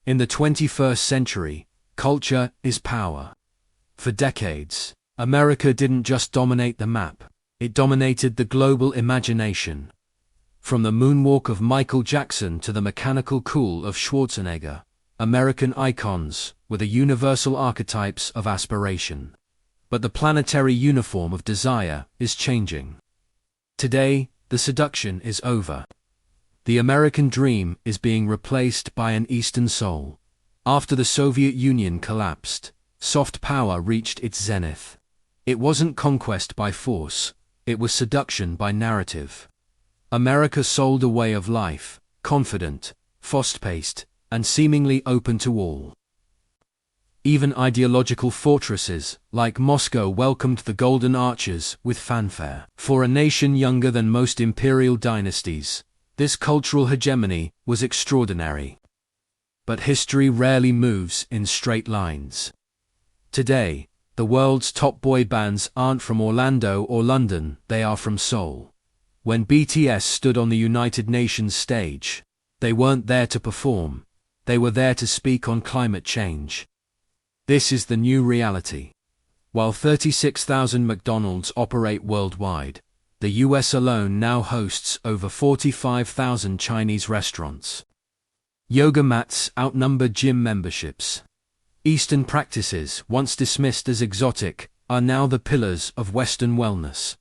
In the 21st century, culture is power. For decades, America didn't just dominate the map, it dominated the global imagination. From the moonwalk of Michael Jackson to the mechanical cool of Schwarzenegger, American icons were the universal archetypes of aspiration. But the planetary uniform of desire is changing. Today, the seduction is over. The American dream is being replaced by an Eastern soul. After the Soviet Union collapsed, soft power reached its zenith. It wasn't conquest by force, it was seduction by narrative. America sold a way of life, confident, fast-paced, and seemingly open to all. Even ideological fortresses, like Moscow, welcomed the Golden Arches with fanfare. For a nation younger than most imperial dynasties, this cultural hegemony was extraordinary. But history rarely moves in straight lines. Today, the world's top boy bands aren't from Orlando or London, they are from Seoul. When BTS stood on the United Nations stage, they weren't there to perform, they were there to speak on climate change. This is the new reality. While 36,000 McDonald's operate worldwide, the US alone now hosts over 45,000 Chinese restaurants. Yoga mats outnumber gym memberships. Eastern practices, once dismissed as exotic, are now the pillars of Western wellness.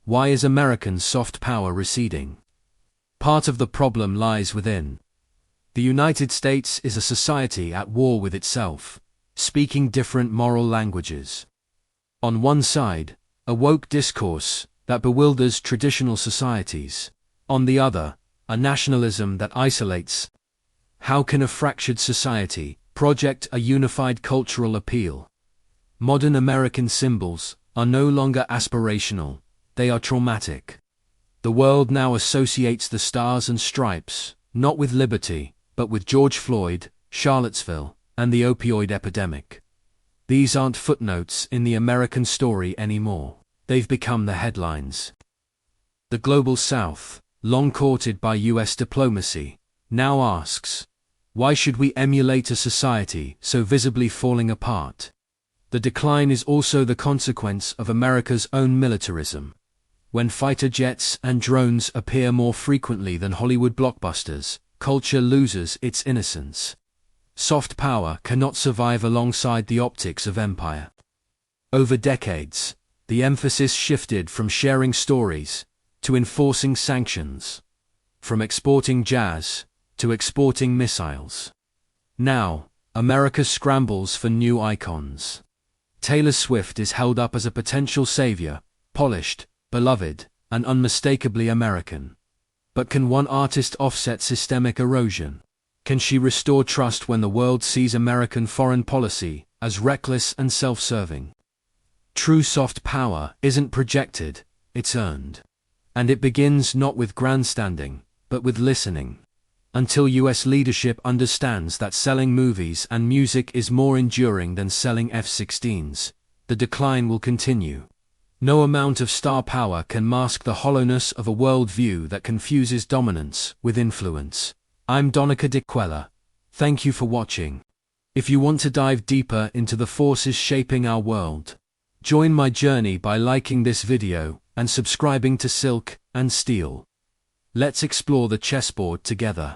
Why is American soft power receding? Part of the problem lies within. The United States is a society at war with itself, speaking different moral languages. On one side, a woke discourse that bewilders traditional societies. On the other, a nationalism that isolates. How can a fractured society project a unified cultural appeal? Modern American symbols are no longer aspirational, they are traumatic. The world now associates the stars and stripes, not with liberty, but with George Floyd, Charlottesville, and the opioid epidemic. These aren't footnotes in the American story anymore. They've become the headlines. The Global South, long courted by US diplomacy, now asks, why should we emulate a society so visibly falling apart? The decline is also the consequence of America's own militarism. When fighter jets and drones appear more frequently than Hollywood blockbusters, culture loses its innocence. Soft power cannot survive alongside the optics of empire. Over decades, the emphasis shifted from sharing stories to enforcing sanctions, from exporting jazz to exporting missiles. Now, America scrambles for new icons. Taylor Swift is held up as a potential savior, polished, beloved, and unmistakably American. But can one artist offset systemic erosion? Can she restore trust when the world sees American foreign policy as reckless and self-serving? True soft power isn't projected, it's earned. And it begins not with grandstanding, but with listening. Until US leadership understands that selling movies and music is more enduring than selling F-16s, the decline will continue. No amount of star power can mask the hollowness of a worldview that confuses dominance with influence. I'm Donica Diquella. Thank you for watching. If you want to dive deeper into the forces shaping our world, join my journey by liking this video and subscribing to Silk and Steel. Let's explore the chessboard together.